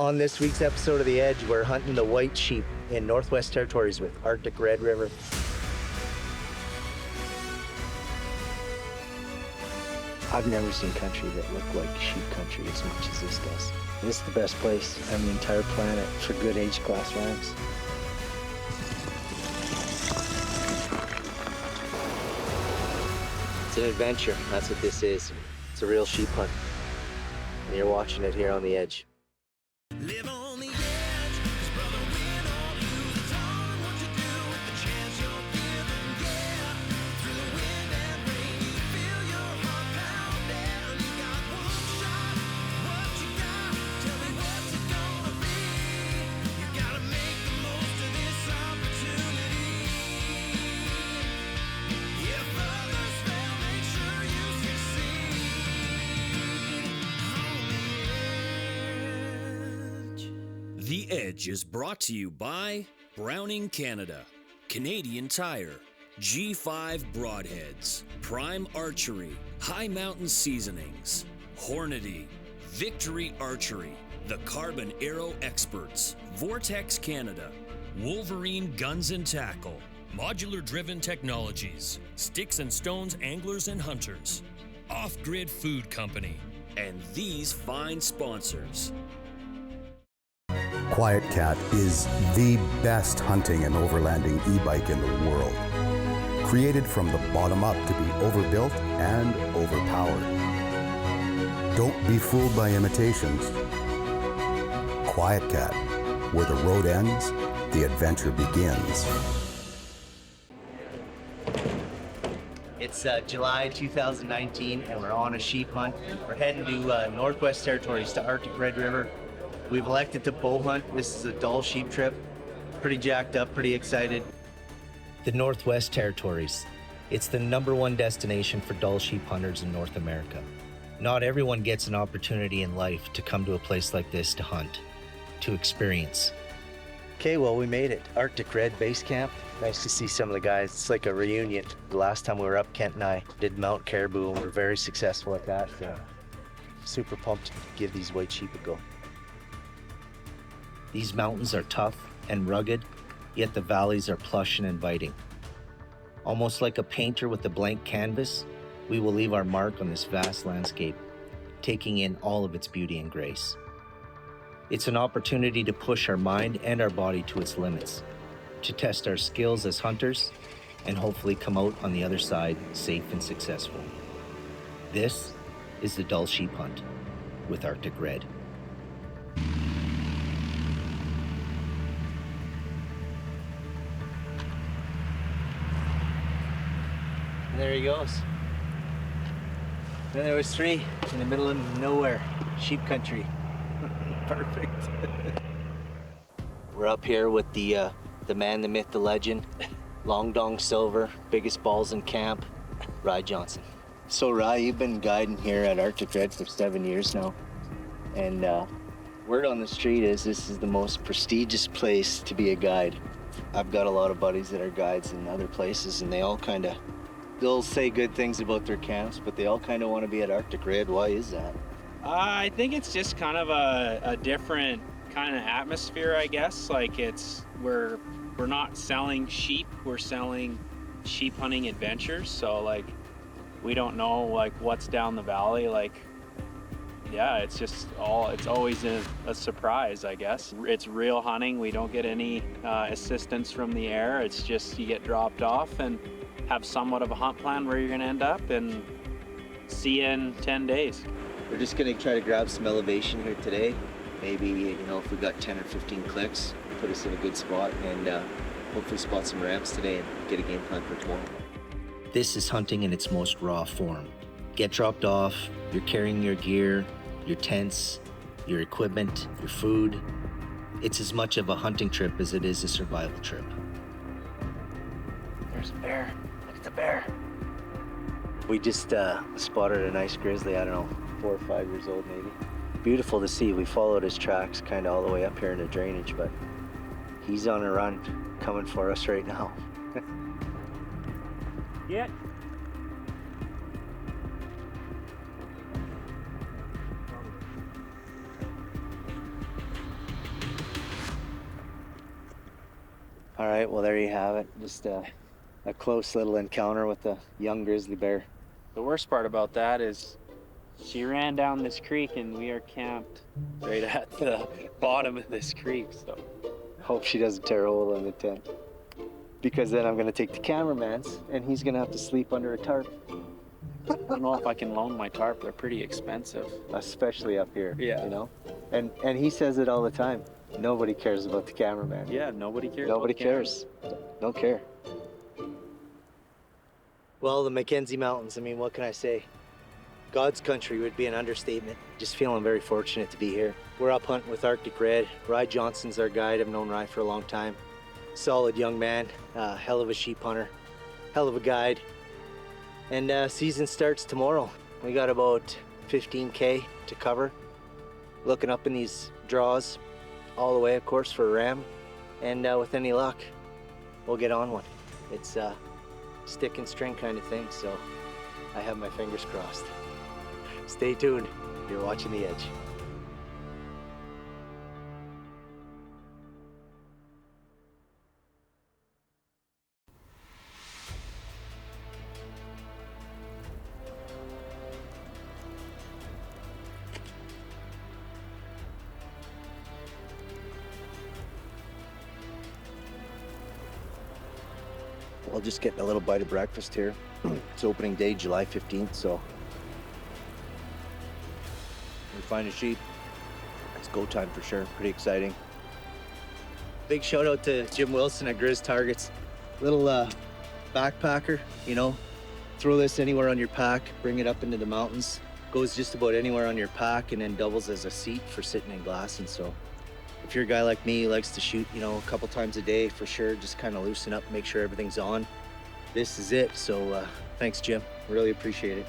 On this week's episode of The Edge, we're hunting the white sheep in Northwest Territories with Arctic Red River. I've never seen country that looked like sheep country as much as this does. This is the best place on the entire planet for good age class rams. It's an adventure, that's what this is. It's a real sheep hunt. And you're watching it here on The Edge. Live on the edge, 'cause brother, win or lose, it's all what you do with the chance you're given, yeah. Through the wind and rain, you feel your heart pounding. You got one shot, what you got? Tell me what's it gonna be? You gotta make the most of this opportunity. If others fail, make sure you succeed. The Edge is brought to you by Browning Canada, Canadian Tire, G5 Broadheads, Prime Archery, High Mountain Seasonings, Hornady, Victory Archery, The Carbon Arrow Experts, Vortex Canada, Wolverine Guns and Tackle, Modular Driven Technologies, Sticks and Stones Anglers and Hunters, Off Grid Food Company, and these fine sponsors. Quiet Cat is the best hunting and overlanding e-bike in the world. Created from the bottom up to be overbuilt and overpowered. Don't be fooled by imitations. Quiet Cat, where the road ends, the adventure begins. It's July 2019 and we're on a sheep hunt. We're heading to Northwest Territories to Arctic Red River. We've elected to bow hunt. This is a Dall sheep trip. Pretty jacked up, pretty excited. The Northwest Territories. It's the #1 destination for Dall sheep hunters in North America. Not everyone gets an opportunity in life to come to a place like this to hunt, to experience. Okay, well, we made it. Arctic Red Base Camp. Nice to see some of the guys. It's like a reunion. The last time we were up, Kent and I did Mount Caribou, and we were very successful at that. So super pumped to give these white sheep a go. These mountains are tough and rugged, yet the valleys are plush and inviting. Almost like a painter with a blank canvas, we will leave our mark on this vast landscape, taking in all of its beauty and grace. It's an opportunity to push our mind and our body to its limits, to test our skills as hunters, and hopefully come out on the other side safe and successful. This is the Dall Sheep Hunt with Arctic Red. And there he goes. And there was 3 in the middle of nowhere, sheep country. Perfect. We're up here with the man, the myth, the legend, Long Dong Silver, biggest balls in camp, Rye Johnson. So Rye, you've been guiding here at Arctic Red for 7 years now. And word on the street is this is the most prestigious place to be a guide. I've got a lot of buddies that are guides in other places, and they all they'll say good things about their camps, but they all kind of want to be at Arctic Red. Why is that? I think it's just kind of a different kind of atmosphere, I guess. Like we're not selling sheep, we're selling sheep hunting adventures. So like we don't know like what's down the valley. Like yeah, it's always a surprise, I guess. It's real hunting. We don't get any assistance from the air. It's just you get dropped off and have somewhat of a hunt plan where you're going to end up, and see you in 10 days. We're just going to try to grab some elevation here today. Maybe, if we got 10 or 15 clicks, put us in a good spot, and hopefully spot some ramps today and get a game plan for tomorrow. This is hunting in its most raw form. Get dropped off, you're carrying your gear, your tents, your equipment, your food. It's as much of a hunting trip as it is a survival trip. There's a bear. Look at the bear. We just spotted a nice grizzly, I don't know, 4 or 5 years old maybe. Beautiful to see. We followed his tracks kind of all the way up here in the drainage, but he's on a run coming for us right now. Yeah. All right, well, there you have it. Just a close little encounter with a young grizzly bear. The worst part about that is she ran down this creek and we are camped right at the bottom of this creek. So Hope she doesn't tear a hole in the tent. Because then I'm gonna take the cameraman's and he's gonna have to sleep under a tarp. I don't know if I can loan my tarp. They're pretty expensive. Especially up here, Yeah. you know? And he says it all the time. Nobody cares about the cameraman. Yeah, nobody cares. Nobody about the camera. cares. Don't care. Well, the Mackenzie Mountains, I mean, what can I say? God's country would be an understatement. Just feeling very fortunate to be here. We're up hunting with Arctic Red. Rye Johnson's our guide. I've known Rye for a long time. Solid young man, hell of a sheep hunter, hell of a guide. And season starts tomorrow. We got about 15K to cover. Looking up in these draws, all the way, of course, for a ram. And with any luck, we'll get on one. It's a stick and string kind of thing, so I have my fingers crossed. Stay tuned. You're watching The Edge. Well, just getting a little bite of breakfast here. It's opening day, July 15th, so we find a sheep. It's go time for sure. Pretty exciting. Big shout out to Jim Wilson at Grizz Targets. Little backpacker, you know. Throw this anywhere on your pack, bring it up into the mountains. Goes just about anywhere on your pack and then doubles as a seat for sitting and glassing. So if you're a guy like me who likes to shoot, you know, a couple times a day for sure, just kind of loosen up, make sure everything's on. This is it. So thanks, Jim. Really appreciate it.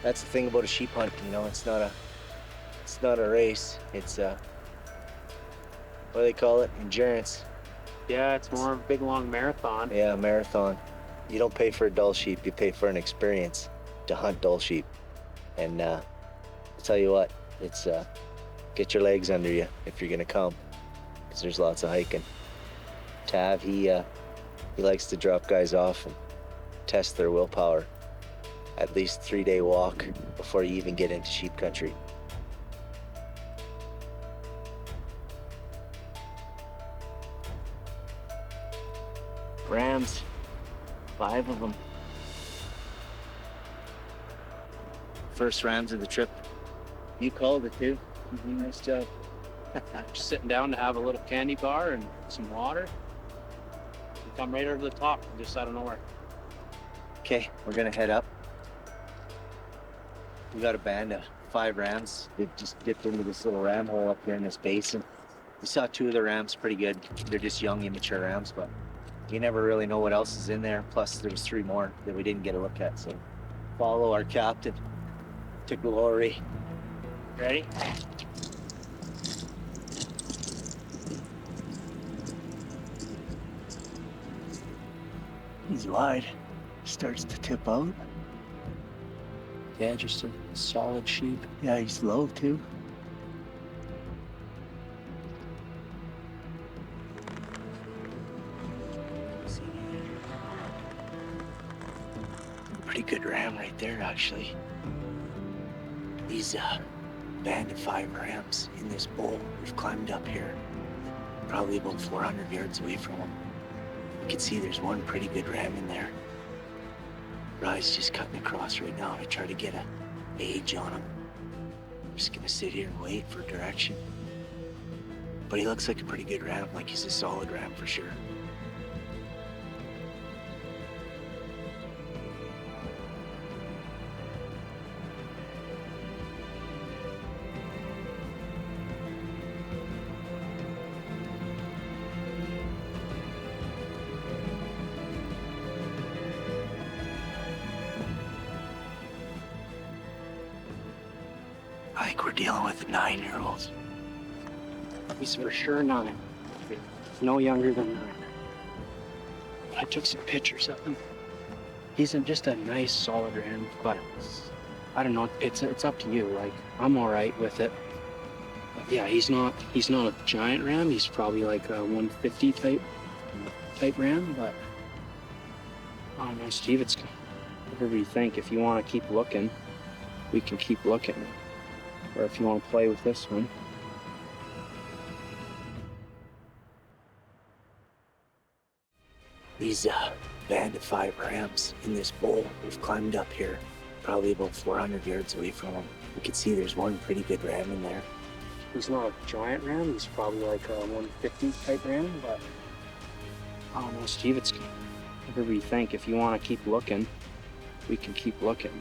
That's the thing about a sheep hunt, you know, it's not a race. It's what do they call it? Endurance. Yeah, it's more of a big long marathon. Yeah, marathon. You don't pay for a Dall sheep, you pay for an experience to hunt Dall sheep. And I'll tell you what, it's get your legs under you if you're gonna come, because there's lots of hiking. Tav, he likes to drop guys off and test their willpower. At least 3-day walk before you even get into sheep country. Rams, 5 of them. First rams of the trip. You called it too. Nice job. Just sitting down to have a little candy bar and some water. We come right over the top, just out of nowhere. Okay, we're gonna head up. We got a band of 5 rams. They just dipped into this little ram hole up here in this basin. We saw 2 of the rams pretty good. They're just young, immature rams, but you never really know what else is in there. Plus, there was 3 more that we didn't get a look at. So, follow our captain to glory. Ready? He's wide. Starts to tip out. Yeah, just a solid sheep. Yeah, he's low too. Pretty good ram right there, actually. These band of 5 rams in this bowl. We've climbed up here, probably about 400 yards away from them. You can see there's one pretty good ram in there. Rye's just cutting across right now to try to get a age on him. I'm just gonna sit here and wait for direction. But he looks like a pretty good ram, like he's a solid ram for sure. I think we're dealing with a 9-year-old. He's for sure 9. No younger than 9. I took some pictures of him. He's just a nice, solid ram, but I don't know. It's up to you. Like, I'm all right with it. But yeah, he's not a giant ram. He's probably like a 150 type ram. But I don't know, Steve. It's whatever you think. If you want to keep looking, we can keep looking. Or if you want to play with this one. These band of 5 rams in this bowl. We've climbed up here, probably about 400 yards away from them. You can see there's one pretty good ram in there. He's not a giant ram. He's probably like a 150 type ram, but I don't know, Steve. It's whatever you think. If you want to keep looking, we can keep looking.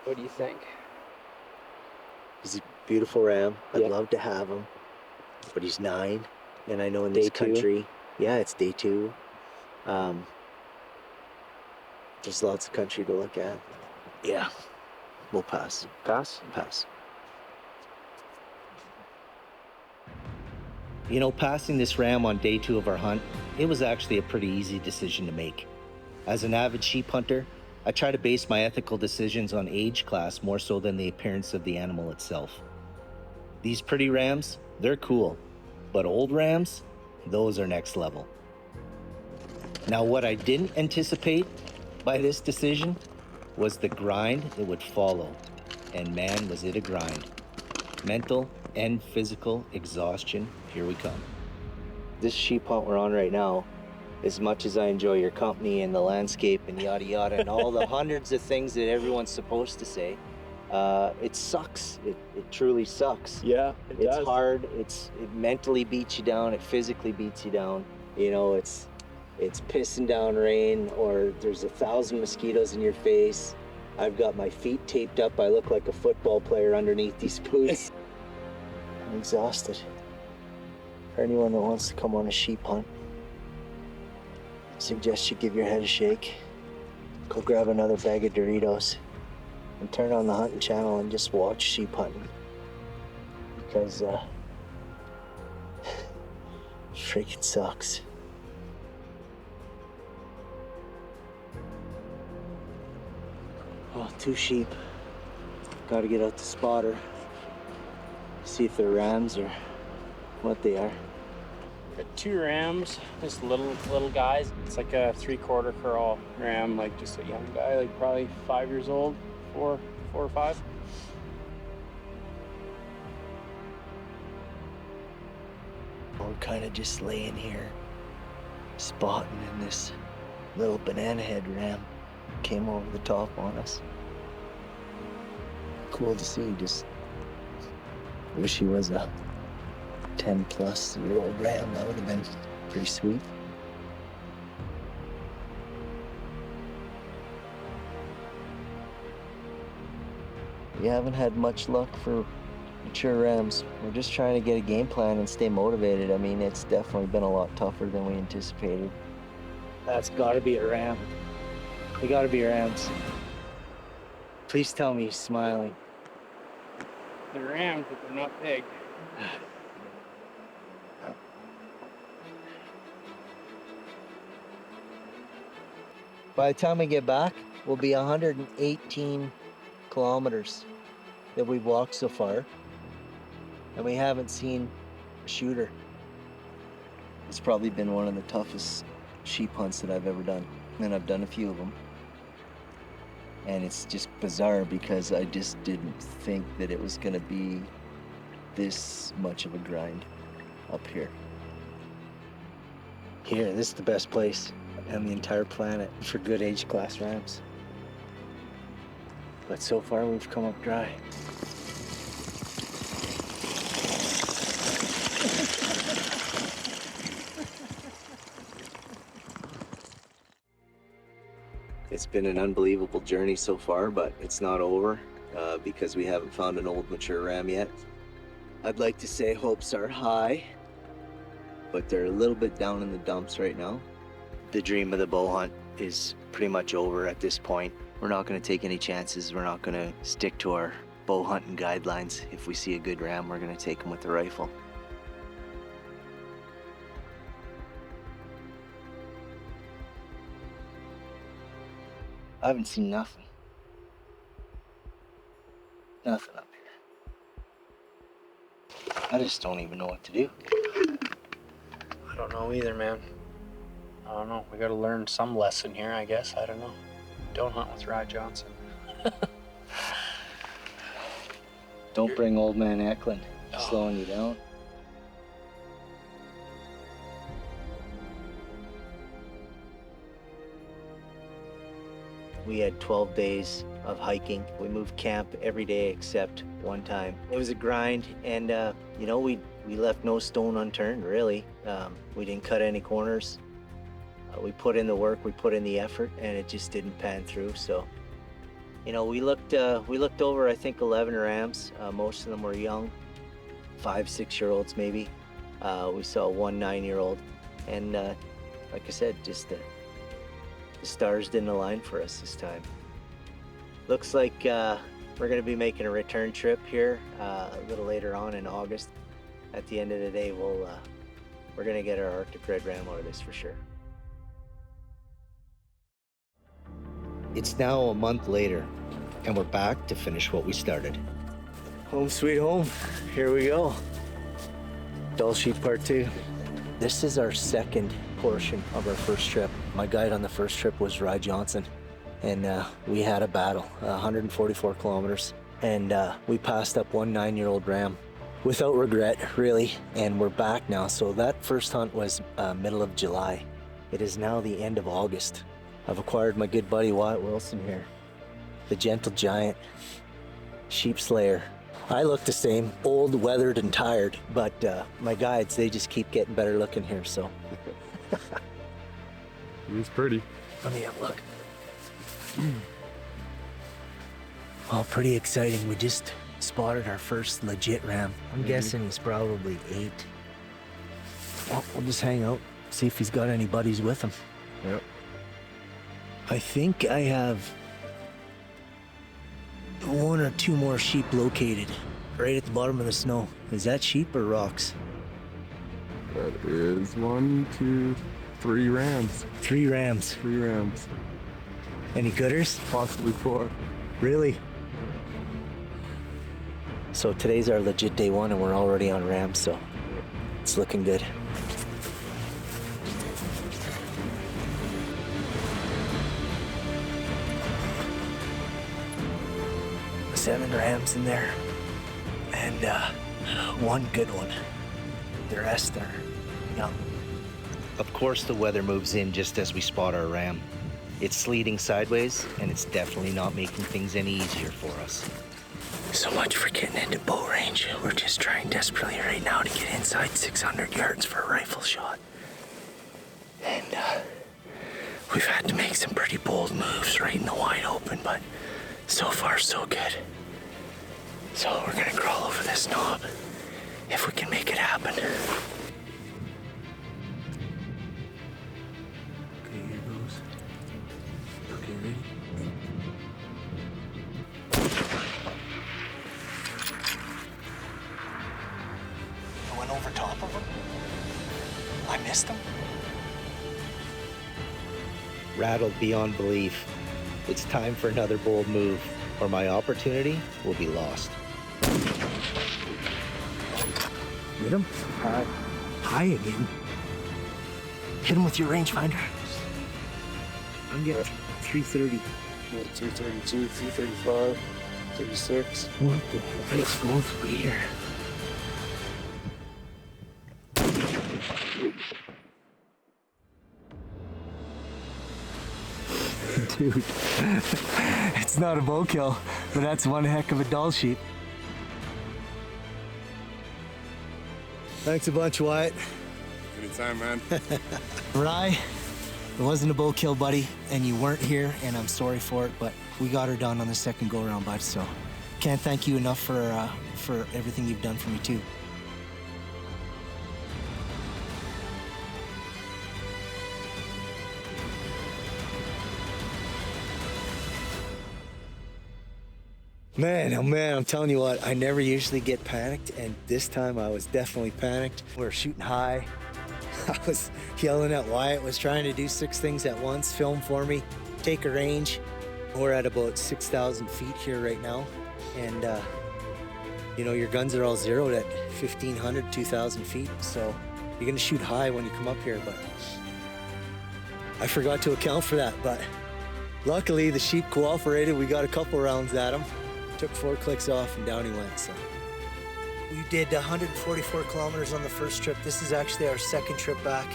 What do you think? He's a beautiful ram. I'd Yeah. love to have him, but he's 9, and I know in this Day 2. country, yeah, it's day 2. There's lots of country to look at. Yeah, we'll pass. Pass? Pass. You know, passing this ram on day 2 of our hunt, it was actually a pretty easy decision to make. As an avid sheep hunter, I try to base my ethical decisions on age class more so than the appearance of the animal itself. These pretty rams, they're cool, but old rams, those are next level. Now, what I didn't anticipate by this decision was the grind it would follow. And man, was it a grind. Mental and physical exhaustion, here we come. This sheep hunt we're on right now, as much as I enjoy your company and the landscape and yada yada and all the hundreds of things that everyone's supposed to say, it sucks. It truly sucks. Yeah, It's hard. It mentally beats you down. It physically beats you down. You know, it's pissing down rain, or there's 1,000 mosquitoes in your face. I've got my feet taped up. I look like a football player underneath these boots. I'm exhausted. For anyone that wants to come on a sheep hunt, I suggest you give your head a shake. Go grab another bag of Doritos and turn on the hunting channel and just watch sheep hunting. Because freaking sucks. Oh, 2 sheep. Gotta get out the spotter. See if they're rams or what they are. Got 2 rams, just little guys. It's like a 3/4 curl ram, like just a young guy, like probably 5 years old, 4 or 5. We're kind of just laying here, spotting, and this little banana head ram came over the top on us. Cool to see. Just wish he was a 10-plus-year-old ram. That would have been pretty sweet. We haven't had much luck for mature rams. We're just trying to get a game plan and stay motivated. I mean, it's definitely been a lot tougher than we anticipated. That's gotta be a ram. They gotta be rams. Please tell me he's smiling. They're rams, but they're not big. By the time we get back, we'll be 118 kilometers that we've walked so far, and we haven't seen a shooter. It's probably been one of the toughest sheep hunts that I've ever done, and I've done a few of them. And it's just bizarre because I just didn't think that it was gonna be this much of a grind up here. Here, this is the best place on the entire planet for good age class rams. But so far we've come up dry. It's been an unbelievable journey so far, but it's not over because we haven't found an old mature ram yet. I'd like to say hopes are high, but they're a little bit down in the dumps right now. The dream of the bow hunt is pretty much over at this point. We're not going to take any chances. We're not going to stick to our bow hunting guidelines. If we see a good ram, we're gonna take him with the rifle. I haven't seen nothing. Nothing up here. I just don't even know what to do. I don't know either, man. I don't know. We gotta learn some lesson here, I guess. I don't know. Don't hunt with Rod Johnson. Don't bring old man Eklund Oh. slowing you down. We had 12 days of hiking. We moved camp every day except one time. It was a grind, and you know, we left no stone unturned, really. We didn't cut any corners. We put in the work, we put in the effort, and it just didn't pan through. So, you know, we looked over, I think, 11 rams. Most of them were young, 5, 6-year-olds maybe. We saw one 9-year-old, and like I said, just the stars didn't align for us this time. Looks like we're gonna be making a return trip here a little later on in August. At the end of the day, we're gonna get our Arctic red ram out of this for sure. It's now a month later, and we're back to finish what we started. Home sweet home. Here we go. Dall sheep part 2. This is our second portion of our first trip. My guide on the first trip was Rod Johnson, and we had a battle, 144 kilometers, and we passed up one 9-year-old ram without regret, really, and we're back now. So that first hunt was middle of July. It is now the end of August. I've acquired my good buddy Wyatt Wilson here, the gentle giant, sheep slayer. I look the same, old, weathered, and tired, but my guides, they just keep getting better looking here, so. It's pretty. Let me have a look. Oh, pretty exciting. We just spotted our first legit ram. I'm guessing he's probably 8. Well, we'll just hang out, see if he's got any buddies with him. Yep. I think I have 1 or 2 more sheep located right at the bottom of the snow. Is that sheep or rocks? That is 1, 2, 3 rams. 3 rams. 3 rams. Any gooders? Possibly 4. Really? So today's our legit day 1 and we're already on rams, so it's looking good. Seven rams in there, and 1 good one. The rest are young. Of course, the weather moves in just as we spot our ram. It's sleeting sideways, and it's definitely not making things any easier for us. So much for getting into bow range. We're just trying desperately right now to get inside 600 yards for a rifle shot. And we've had to make some pretty bold moves right in the wide open, but so far so good. So we're gonna crawl over this knob if we can make it happen. Okay, here goes. Okay, ready? I went over top of him. I missed him. Rattled beyond belief. It's time for another bold move, or my opportunity will be lost. Hit him? High. High again. Hit him with your rangefinder. I'm getting 330. 232, 335, 36. What the heck's going through here? Dude, it's not a bow kill, but that's one heck of a Dall sheep. Thanks a bunch, Wyatt. Anytime, man. Rye, it wasn't a bow kill, buddy, and you weren't here, and I'm sorry for it, but we got her done on the second go-around, bud, so can't thank you enough for everything you've done for me, too. Man, oh man, I'm telling you what, I never usually get panicked, and this time I was definitely panicked. We were shooting high. I was yelling at Wyatt, was trying to do 6 things at once, film for me, take a range. We're at about 6,000 feet here right now, and you know, your guns are all zeroed at 1,500, 2,000 feet, so you're gonna shoot high when you come up here, but I forgot to account for that, but luckily the sheep cooperated. We got a couple rounds at him. Took 4 clicks off and down he went. So we did 144 kilometers on the first trip. This is actually our second trip back,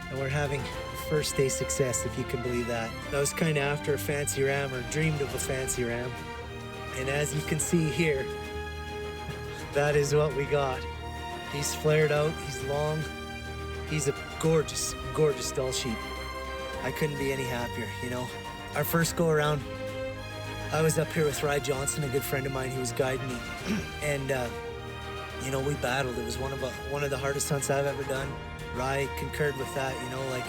and we're having first day success, if you can believe that. I was kind of after a fancy ram, or dreamed of a fancy ram, and as you can see here, that is what we got. He's flared out, he's long, he's a gorgeous, gorgeous Dall sheep. I couldn't be any happier, you know. Our first go around, I was up here with Rye Johnson, a good friend of mine who was guiding me, and you know, we battled. It was one of the hardest hunts I've ever done. Rye concurred with that, you know, like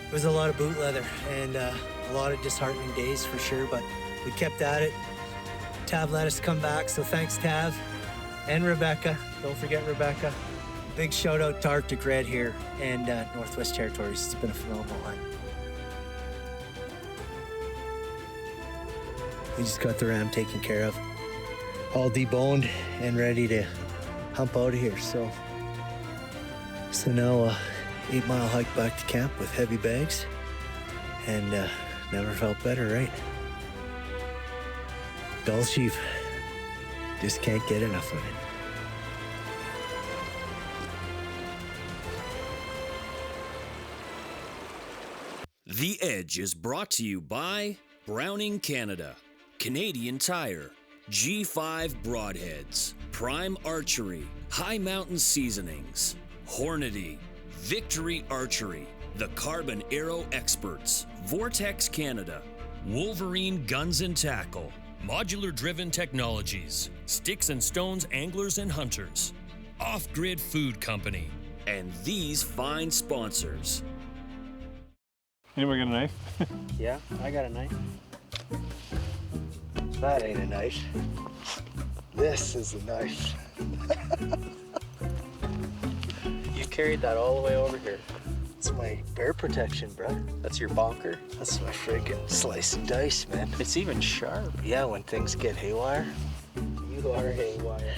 it was a lot of boot leather and a lot of disheartening days for sure, but we kept at it. Tav let us come back, so thanks Tav and Rebecca. Don't forget Rebecca. Big shout out to Arctic Red here and Northwest Territories. It's been a phenomenal hunt. We just got the ram taken care of, all deboned and ready to hump out of here. So now 8-mile hike back to camp with heavy bags, and never felt better, right? Dall sheep, just can't get enough of it. The Edge is brought to you by Browning Canada, Canadian Tire, G5 Broadheads, Prime Archery, High Mountain Seasonings, Hornady, Victory Archery, The Carbon Arrow Experts, Vortex Canada, Wolverine Guns and Tackle, Modular Driven Technologies, Sticks and Stones Anglers and Hunters, Off Grid Food Company, and these fine sponsors. Anybody got a knife? Yeah, I got a knife. That ain't a knife. This is a knife. You carried that all the way over here. It's my bear protection, bro. That's your bonker. That's my freaking slice and dice, man. It's even sharp. Yeah, when things get haywire. You are haywire.